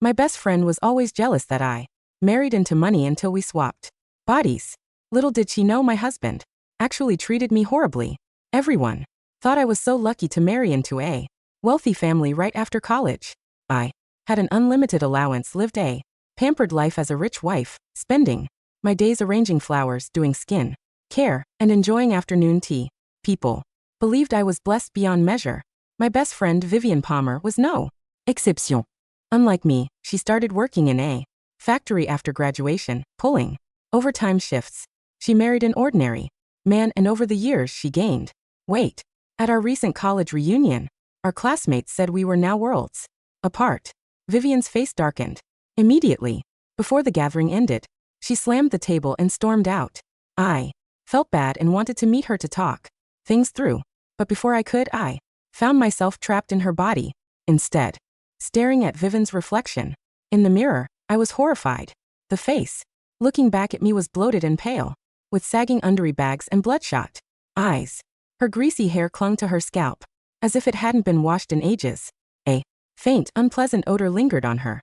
My best friend was always jealous that I married into money until we swapped bodies. Little did she know my husband actually treated me horribly. Everyone thought I was so lucky to marry into a wealthy family right after college. I had an unlimited allowance, lived a pampered life as a rich wife, spending my days arranging flowers, doing skin care, and enjoying afternoon tea. People believed I was blessed beyond measure. My best friend Vivian Palmer was no exception. Unlike me, she started working in a factory after graduation, pulling overtime shifts. She married an ordinary man, and over the years she gained weight. At our recent college reunion, our classmates said we were now worlds apart. Vivian's face darkened immediately. Before the gathering ended, she slammed the table and stormed out. I felt bad and wanted to meet her to talk things through, but before I could, I found myself trapped in her body. Instead, staring at Vivian's reflection in the mirror, I was horrified. The face looking back at me was bloated and pale, with sagging undereye bags and bloodshot eyes. Her greasy hair clung to her scalp, as if it hadn't been washed in ages. A faint, unpleasant odor lingered on her.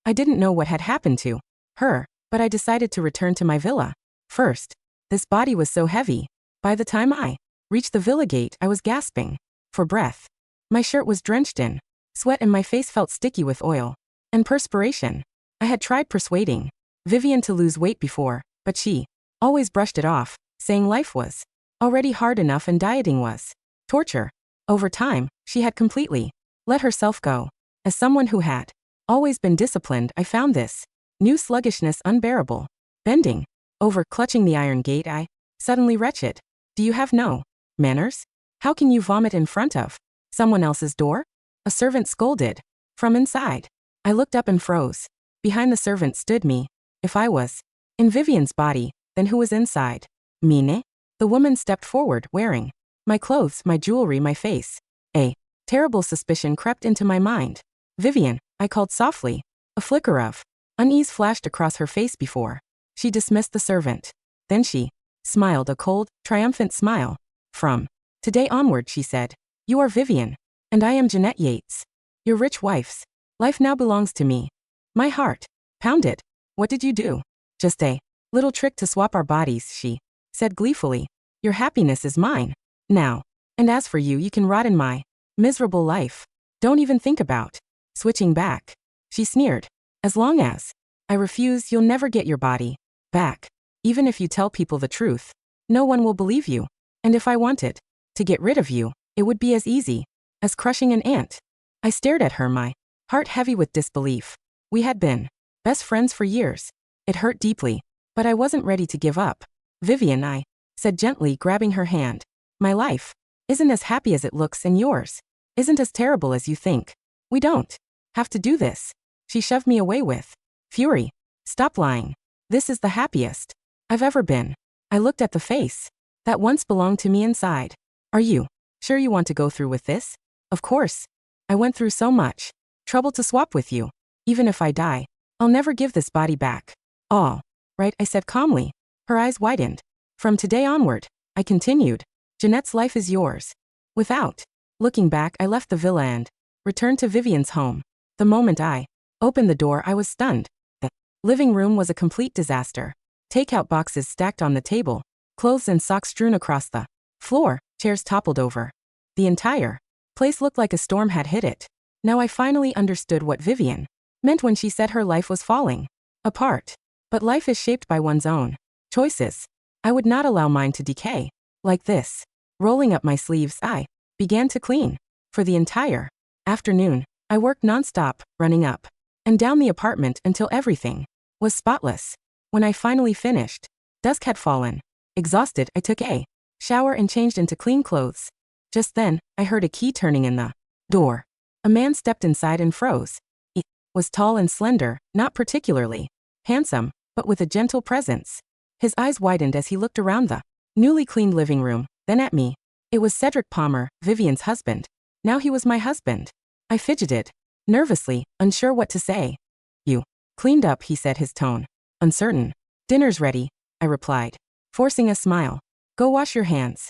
I didn't know what had happened to her, but I decided to return to my villa first. This body was so heavy. By the time I reached the villa gate, I was gasping for breath. My shirt was drenched in sweat and my face felt sticky with oil and perspiration. I had tried persuading Vivian to lose weight before, but she always brushed it off, saying life was already hard enough and dieting was torture. Over time, she had completely let herself go. As someone who had always been disciplined, I found this new sluggishness unbearable. Bending over, clutching the iron gate, I suddenly wretched. Do you have no manners? How can you vomit in front of someone else's door? A servant scolded from inside. I looked up and froze. Behind the servant stood me. If I was in Vivian's body, then who was inside? Mine? The woman stepped forward, wearing my clothes, my jewelry, my face. A terrible suspicion crept into my mind. Vivian, I called softly. A flicker of unease flashed across her face before she dismissed the servant. Then she smiled, a cold, triumphant smile. From today onward, she said, you are Vivian, and I am Jeanette Yates, your rich wife's life now belongs to me. My heart pounded. What did you do? Just a little trick to swap our bodies, she said gleefully. Your happiness is mine now, and as for you, you can rot in my miserable life. Don't even think about switching back, she sneered. As long as I refuse, you'll never get your body back. Even if you tell people the truth, no one will believe you. And if I wanted to get rid of you, it would be as easy as crushing an ant. I stared at her, my heart heavy with disbelief. We had been best friends for years. It hurt deeply, but I wasn't ready to give up. Vivian, I said gently, grabbing her hand. My life isn't as happy as it looks, and yours isn't as terrible as you think. We don't have to do this. She shoved me away with fury. Stop lying. This is the happiest I've ever been. I looked at the face that once belonged to me inside. Are you sure you want to go through with this? Of course. I went through so much trouble to swap with you. Even if I die, I'll never give this body back. All right, I said calmly. Her eyes widened. From today onward, I continued, Jeanette's life is yours. Without looking back, I left the villa and returned to Vivian's home. The moment I opened the door, I was stunned. The living room was a complete disaster. Takeout boxes stacked on the table, clothes and socks strewn across the floor, chairs toppled over. The entire place looked like a storm had hit it. Now I finally understood what Vivian meant when she said her life was falling apart. But life is shaped by one's own choices. I would not allow mine to decay like this. Rolling up my sleeves, I began to clean. For the entire afternoon, I worked nonstop, running up and down the apartment until everything was spotless. When I finally finished, dusk had fallen. Exhausted, I took a shower and changed into clean clothes. Just then, I heard a key turning in the door. A man stepped inside and froze. He was tall and slender, not particularly handsome, but with a gentle presence. His eyes widened as he looked around the newly cleaned living room, then at me. It was Cedric Palmer, Vivian's husband. Now he was my husband. I fidgeted, nervously, unsure what to say. You cleaned up, he said, his tone uncertain. Dinner's ready, I replied, forcing a smile. Go wash your hands.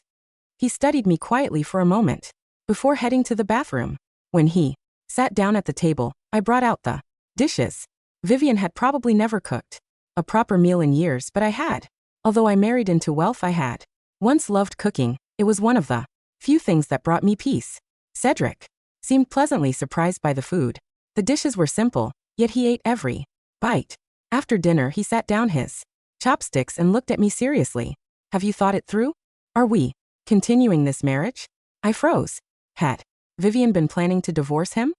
He studied me quietly for a moment before heading to the bathroom. When he sat down at the table, I brought out the Dishes. Vivien had probably never cooked a proper meal in years, but I had. Although I married into wealth, I had once loved cooking. It was one of the few things that brought me peace. Cedric seemed pleasantly surprised by the food. The dishes were simple, yet he ate every bite. After dinner, he sat down his chopsticks and looked at me seriously. Have you thought it through? Are we continuing this marriage? I froze. Had Vivien been planning to divorce him?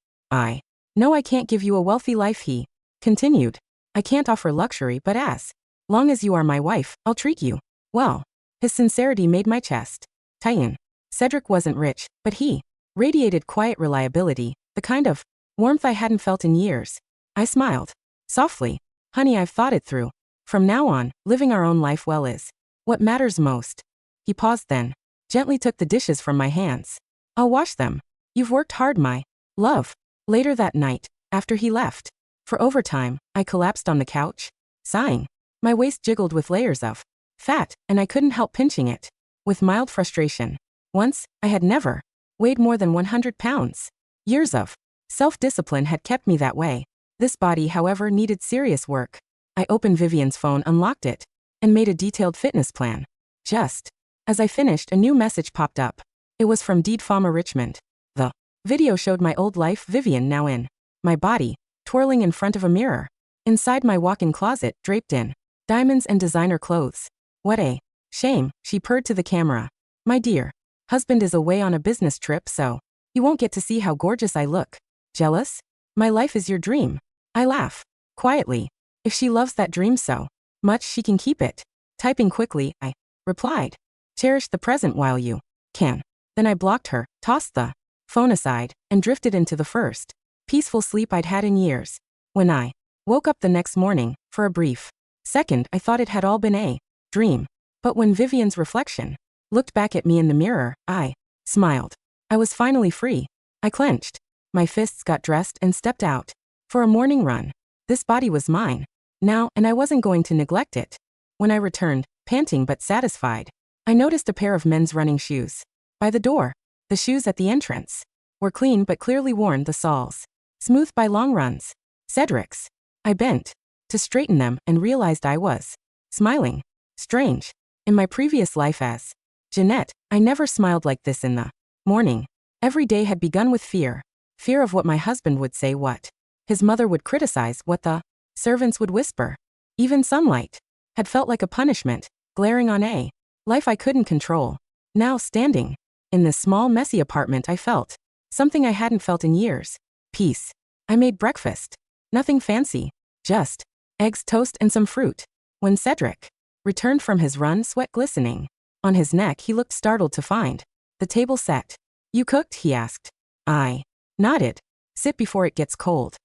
No, I can't give you a wealthy life, he continued. I can't offer luxury, but as long as you are my wife, I'll treat you well. His sincerity made my chest tighten. Cedric wasn't rich, but he radiated quiet reliability, the kind of warmth I hadn't felt in years. I smiled softly. Honey, I've thought it through. From now on, living our own life well is what matters most. He paused, then gently took the dishes from my hands. I'll wash them. You've worked hard, my love. Later that night, after he left for overtime, I collapsed on the couch, sighing. My waist jiggled with layers of fat, and I couldn't help pinching it with mild frustration. Once, I had never weighed more than 100 pounds. Years of self-discipline had kept me that way. This body, however, needed serious work. I opened Vivien's phone, unlocked it, and made a detailed fitness plan. Just as I finished, a new message popped up. It was from Palmer Richmond. The video showed my old life, Vivien now in my body, twirling in front of a mirror. Inside my walk-in closet, draped in diamonds and designer clothes. What a shame, she purred to the camera. My dear husband is away on a business trip, so you won't get to see how gorgeous I look. Jealous? My life is your dream. I laugh quietly. If she loves that dream so much, she can keep it. Typing quickly, I replied. Cherish the present while you can. Then I blocked her, tossed the phone aside, and drifted into the first peaceful sleep I'd had in years. When I woke up the next morning, for a brief second, I thought it had all been a dream. But when Vivien's reflection looked back at me in the mirror, I smiled. I was finally free. I clenched my fists, got dressed, and stepped out for a morning run. This body was mine now, and I wasn't going to neglect it. When I returned, panting but satisfied, I noticed a pair of men's running shoes by the door. The shoes at the entrance were clean but clearly worn, the soles smooth by long runs. Cedric's. I bent to straighten them and realized I was smiling. Strange. In my previous life as Jeanette, I never smiled like this in the morning. Every day had begun with fear. Fear of what my husband would say, what his mother would criticize, what the servants would whisper. Even sunlight had felt like a punishment, glaring on a life I couldn't control. Now, standing in this small, messy apartment, I felt something I hadn't felt in years. Peace. I made breakfast. Nothing fancy. Just eggs, toast, and some fruit. When Cedric returned from his run, sweat glistening on his neck, he looked startled to find the table set. You cooked? He asked. I nodded. Sit before it gets cold.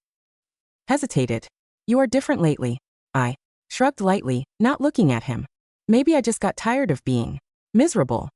Hesitated. You are different lately. I shrugged lightly, not looking at him. Maybe I just got tired of being miserable.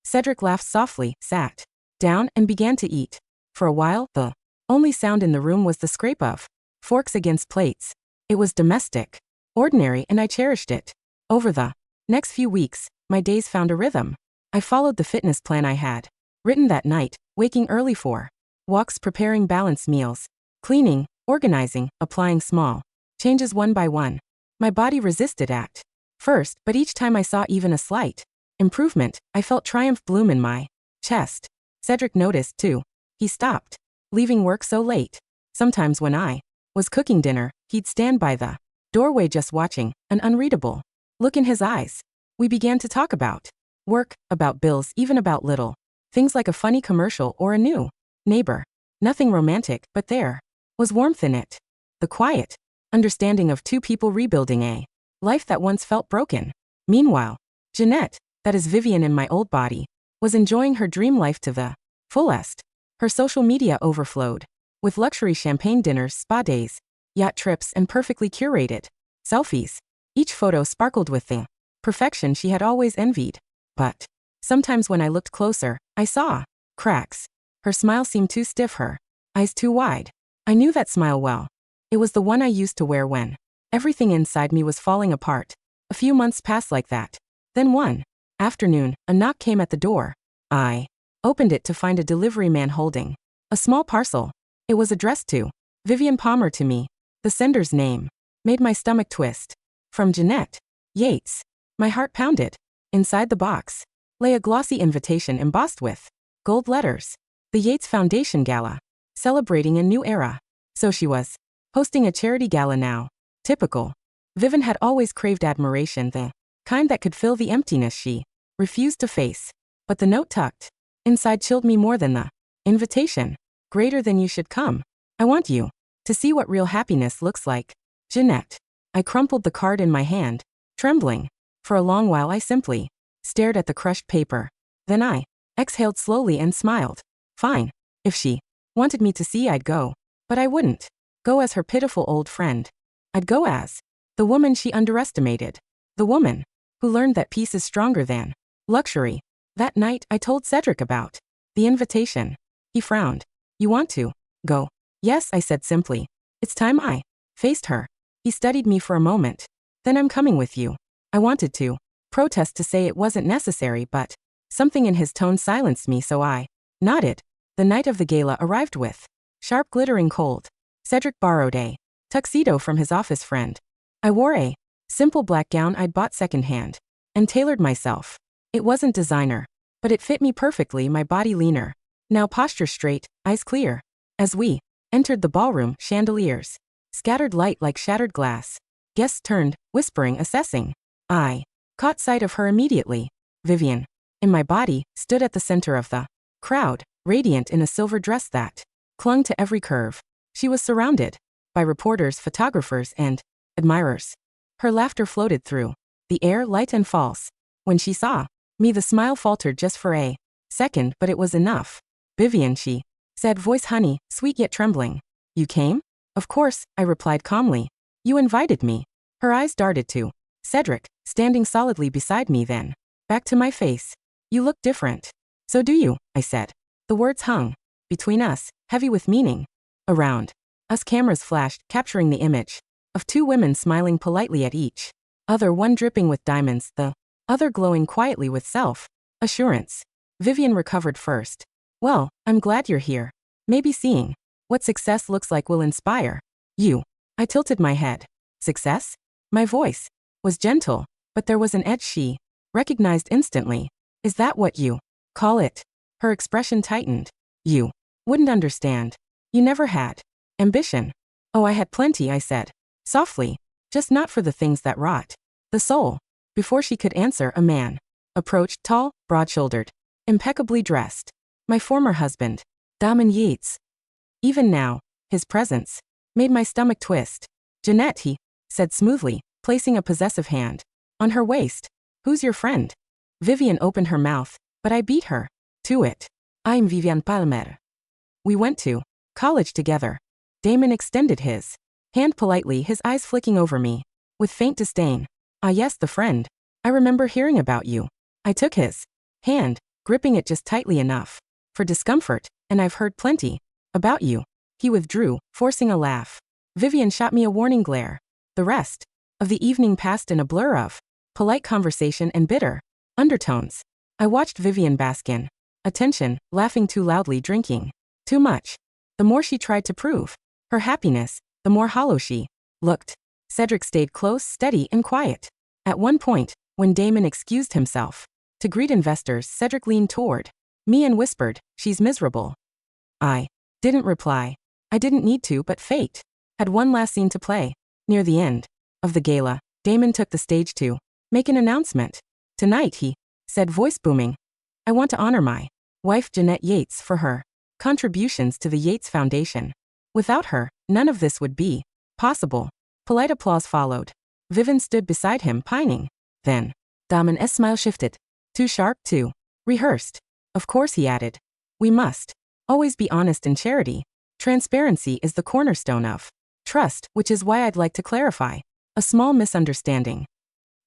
Cedric laughed softly, sat down, and began to eat. For a while, the only sound in the room was the scrape of forks against plates. It was domestic, ordinary, and I cherished it. Over the next few weeks, my days found a rhythm. I followed the fitness plan I had written that night, waking early for walks, preparing balanced meals, cleaning, organizing, applying small changes one by one. My body resisted at first, but each time I saw even a slight improvement, I felt triumph bloom in my chest. Cedric noticed too. He stopped leaving work so late. Sometimes when I was cooking dinner, he'd stand by the doorway just watching, an unreadable look in his eyes. We began to talk about work, about bills, even about little things like a funny commercial or a new neighbor. Nothing romantic, but there was warmth in it. The quiet understanding of two people rebuilding a life that once felt broken. Meanwhile, Jeanette, that is Vivien in my old body, was enjoying her dream life to the fullest. Her social media overflowed with luxury champagne dinners, spa days, yacht trips, and perfectly curated selfies. Each photo sparkled with the perfection she had always envied. But sometimes when I looked closer, I saw cracks. Her smile seemed too stiff, her eyes too wide. I knew that smile well. It was the one I used to wear when everything inside me was falling apart. A few months passed like that. Then one afternoon, a knock came at the door. I opened it to find a delivery man holding a small parcel. It was addressed to Vivian Palmer. To me, The sender's name made my stomach twist. From Jeanette Yates. My heart pounded. Inside the box lay a glossy invitation embossed with gold letters. The Yates Foundation Gala. Celebrating a new era. So she was hosting a charity gala now. Typical. Vivien had always craved admiration, the kind that could fill the emptiness she refused to face. But the note tucked inside chilled me more than the invitation. Greater than you should come. I want you to see what real happiness looks like. Jeanette. I crumpled the card in my hand, trembling. For a long while I simply stared at the crushed paper. Then I exhaled slowly and smiled. Fine. If she wanted me to see, I'd go. But I wouldn't go as her pitiful old friend. I'd go as the woman she underestimated. The woman who learned that peace is stronger than luxury. That night I told Cedric about the invitation. He frowned. You want to go? Yes, I said simply. It's time I faced her. He studied me for a moment. Then I'm coming with you. I wanted to protest, to say it wasn't necessary, but something in his tone silenced me, so I nodded. The night of the gala arrived with sharp glittering cold. Cedric borrowed a tuxedo from his office friend. I wore a simple black gown I'd bought secondhand and tailored myself. It wasn't designer, but it fit me perfectly, my body leaner. Now posture straight, eyes clear. As we entered the ballroom, chandeliers scattered light like shattered glass. Guests turned, whispering, assessing. I caught sight of her immediately. Vivien, in my body, stood at the center of the crowd, radiant in a silver dress that clung to every curve. She was surrounded by reporters, photographers, and admirers. Her laughter floated through the air, light and false. When she saw me, the smile faltered just for a second, but it was enough. Vivien, she said, voice honey, sweet yet trembling. You came? Of course, I replied calmly. You invited me. Her eyes darted to Cedric, standing solidly beside me, then back to my face. You look different. So do you, I said. The words hung between us, heavy with meaning. Around us cameras flashed, capturing the image of two women smiling politely at each other, one dripping with diamonds, the other glowing quietly with self-assurance. Vivien recovered first. Well, I'm glad you're here. Maybe seeing what success looks like will inspire you. I tilted my head. Success? My voice was gentle, but there was an edge she recognized instantly. Is that what you call it? Her expression tightened. You wouldn't understand. You never had ambition. Oh, I had plenty, I said softly, just not for the things that rot the soul. Before she could answer, a man approached, tall, broad-shouldered, impeccably dressed. My former husband, Damon Yates. Even now, his presence made my stomach twist. Jeanette, he said smoothly, placing a possessive hand on her waist. Who's your friend? Vivien opened her mouth, but I beat her to it. I'm Vivian Palmer. We went to college together. Damon extended his hand politely, his eyes flicking over me with faint disdain. Ah yes, the friend. I remember hearing about you. I took his hand, gripping it just tightly enough for discomfort, and I've heard plenty about you. He withdrew, forcing a laugh. Vivien shot me a warning glare. The rest of the evening passed in a blur of polite conversation and bitter undertones. I watched Vivien bask in attention, laughing too loudly, drinking too much. The more she tried to prove her happiness, the more hollow she looked. Cedric stayed close, steady, and quiet. At one point, when Damon excused himself to greet investors, Cedric leaned toward me and whispered, she's miserable. I didn't reply. I didn't need to, but fate had one last scene to play. Near the end of the gala, Damon took the stage to make an announcement. Tonight, he said, voice booming, I want to honor my wife Jeanette Yates for her contributions to the Yates Foundation. Without her, none of this would be possible. Polite applause followed. Vivien stood beside him, pining. Then, Damon's smile shifted. Too sharp, too rehearsed. Of course, he added. We must always be honest in charity. Transparency is the cornerstone of trust, which is why I'd like to clarify a small misunderstanding.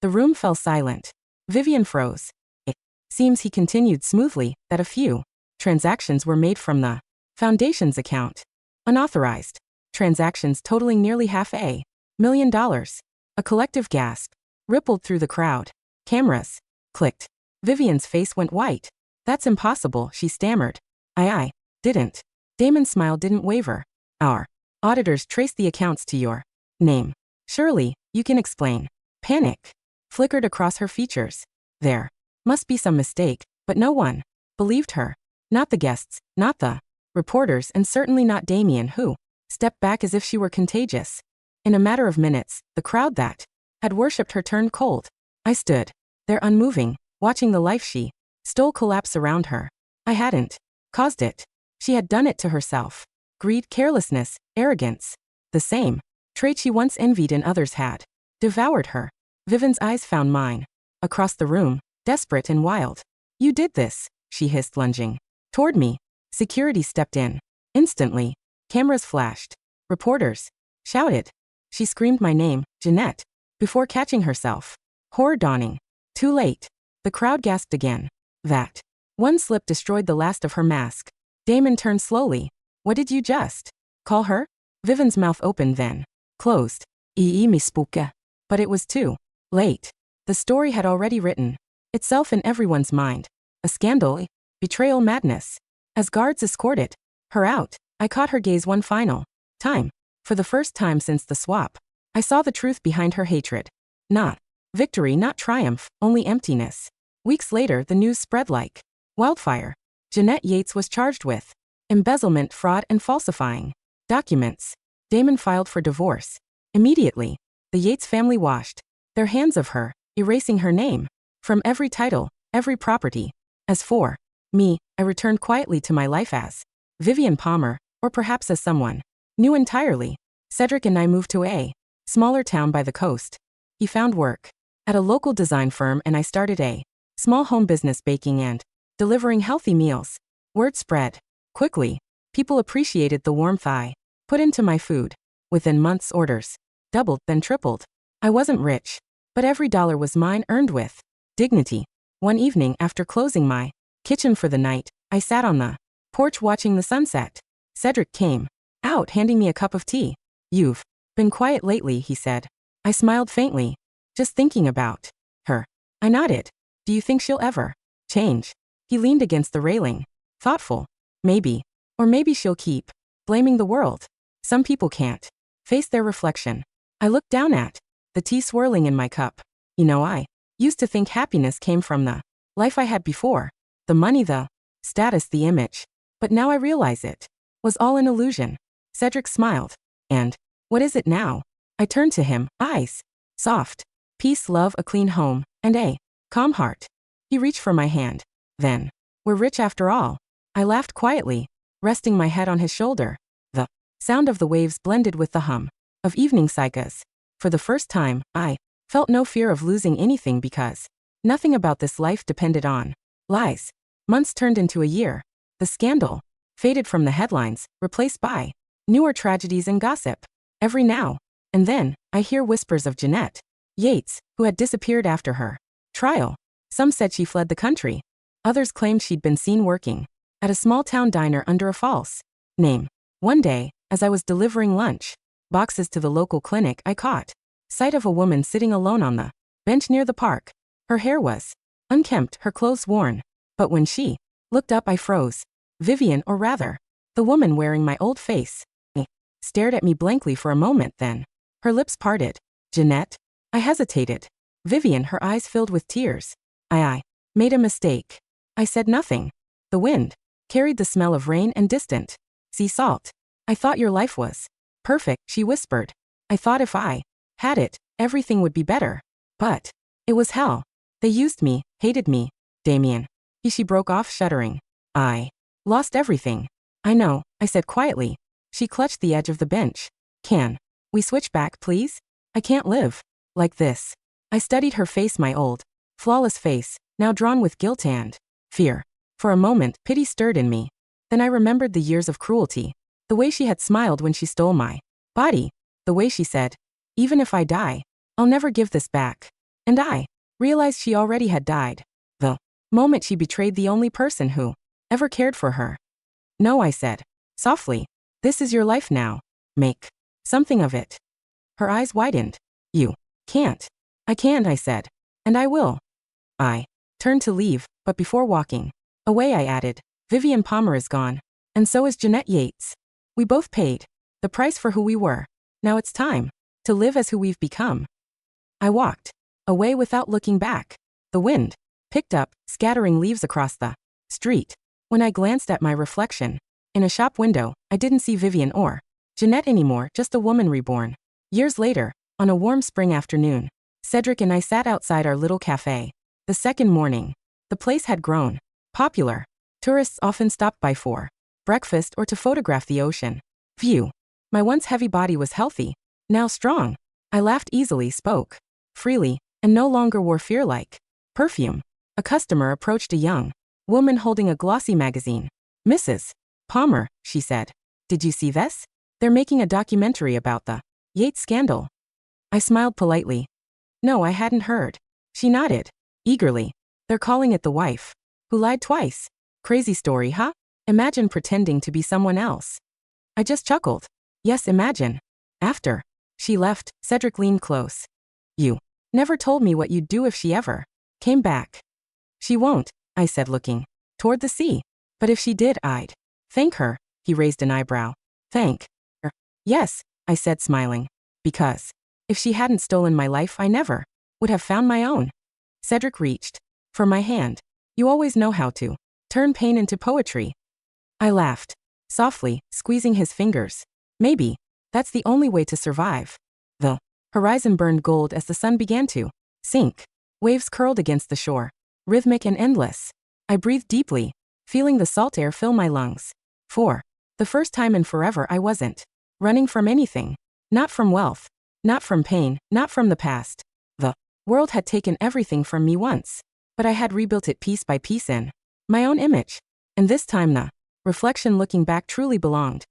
The room fell silent. Vivien froze. It seems, he continued smoothly, that a few transactions were made from the foundation's account. Unauthorized transactions totaling nearly $500,000. A collective gasp rippled through the crowd. Cameras clicked. Vivien's face went white. That's impossible, she stammered. I didn't. Damon's smile didn't waver. Our Auditors trace the accounts to your name. Surely, you can explain. Panic flickered across her features. There must be some mistake, but no one believed her. Not the guests, not the reporters, and certainly not Damien, who stepped back as if she were contagious. In a matter of minutes, the crowd that had worshipped her turned cold. I stood there unmoving, watching the life she stole collapse around her. I hadn't caused it. She had done it to herself. Greed, carelessness, arrogance. The same trait she once envied in others had devoured her. Vivian's eyes found mine. Across the room, desperate and wild. You did this, she hissed, lunging toward me. Security stepped in. Instantly, cameras flashed. Reporters shouted. She screamed my name, Jeanette, before catching herself. Horror dawning. Too late. The crowd gasped again. That one slip destroyed the last of her mask. Damon turned slowly. What did you just call her? Vivian's mouth opened, then closed. Mi spooka. But it was too late. The story had already written itself in everyone's mind. A scandal, betrayal, madness. As guards escorted her out, I caught her gaze one final time. For the first time since the swap, I saw the truth behind her hatred. Not victory, not triumph, only emptiness. Weeks later, the news spread like wildfire. Jeanette Yates was charged with embezzlement, fraud, and falsifying documents. Damon filed for divorce. Immediately, the Yates family washed their hands of her, erasing her name from every title, every property. As for me, I returned quietly to my life as Vivian Palmer, or perhaps as someone new entirely. Cedric and I moved to a smaller town by the coast. He found work at a local design firm, and I started a small home business, baking and delivering healthy meals. Word spread quickly. People appreciated the warmth I put into my food. Within months, orders doubled, then tripled. I wasn't rich, but every dollar was mine, earned with dignity. One evening, after closing my kitchen for the night, I sat on the porch watching the sunset. Cedric came out, handing me a cup of tea. You've been quiet lately, he said. I smiled faintly. Just thinking about her. I nodded. Do you think she'll ever change? He leaned against the railing. Thoughtful. Maybe. Or maybe she'll keep blaming the world. Some people can't face their reflection. I looked down at the tea swirling in my cup. You know, I used to think happiness came from the life I had before. The money, the status, the image. But now I realize it was all an illusion. Cedric smiled. And what is it now? I turned to him, eyes soft. Peace, love, a clean home, and a calm heart. He reached for my hand. Then, we're rich after all. I laughed quietly, resting my head on his shoulder. The sound of the waves blended with the hum of evening cycas. For the first time, I felt no fear of losing anything, because nothing about this life depended on lies. Months turned into a year. The scandal faded from the headlines, replaced by newer tragedies and gossip. Every now and then, I hear whispers of Jeanette Yates, who had disappeared after her trial. Some said she fled the country. Others claimed she'd been seen working at a small-town diner under a false name. One day, as I was delivering lunch boxes to the local clinic, I caught sight of a woman sitting alone on the bench near the park. Her hair was unkempt, her clothes worn. But when she looked up, I froze. Vivien, or rather, the woman wearing my old face, stared at me blankly for a moment, then her lips parted. Jeanette? I hesitated. Vivien, her eyes filled with tears. I made a mistake. I said nothing. The wind carried the smell of rain and distant sea salt. I thought your life was perfect, she whispered. I thought if I had it, everything would be better. But it was hell. They used me, hated me. Damien. She broke off, shuddering. I lost everything. I know, I said quietly. She clutched the edge of the bench. Can we switch back, please? I can't live like this. I studied her face, my old, flawless face, now drawn with guilt and fear. For a moment, pity stirred in me. Then I remembered the years of cruelty. The way she had smiled when she stole my body. The way she said, even if I die, I'll never give this back. And I realized she already had died. The moment she betrayed the only person who ever cared for her. No, I said softly. This is your life now. Make something of it. Her eyes widened. You can't. I can't, I said. And I will. I turned to leave, but before walking away, I added, Vivian Palmer is gone. And so is Jeanette Yates. We both paid The price for who we were. Now it's time to live as who we've become. I walked away without looking back. The wind picked up, scattering leaves across the street. When I glanced at my reflection in a shop window, I didn't see Vivian or Jeanette anymore, just a woman reborn. Years later, on a warm spring afternoon, Cedric and I sat outside our little cafe. The second morning, the place had grown popular. Tourists often stopped by for breakfast or to photograph the ocean view. My once heavy body was healthy, now strong. I laughed easily, spoke freely, and no longer wore fear-like perfume. A customer approached a young woman holding a glossy magazine. "Mrs. Palmer," she said. "Did you see this? They're making a documentary about the Yates scandal." I smiled politely. No, I hadn't heard. She nodded eagerly. "They're calling it The Wife Who Lied Twice. Crazy story, huh? Imagine pretending to be someone else." I just chuckled. Yes, imagine. After she left, Cedric leaned close. "You never told me what you'd do if she ever came back." "She won't," I said, looking toward the sea. "But if she did, I'd thank her." He raised an eyebrow. "Thank her?" "Yes," I said, smiling. "Because if she hadn't stolen my life, I never would have found my own." Cedric reached for my hand. "You always know how to turn pain into poetry." I laughed softly, squeezing his fingers. "Maybe that's the only way to survive." The horizon burned gold as the sun began to sink. Waves curled against the shore, rhythmic and endless. I breathed deeply, feeling the salt air fill my lungs. For the first time in forever, I wasn't running from anything. Not from wealth, not from pain, not from the past. The world had taken everything from me once, but I had rebuilt it piece by piece in my own image. And this time the reflection looking back truly belonged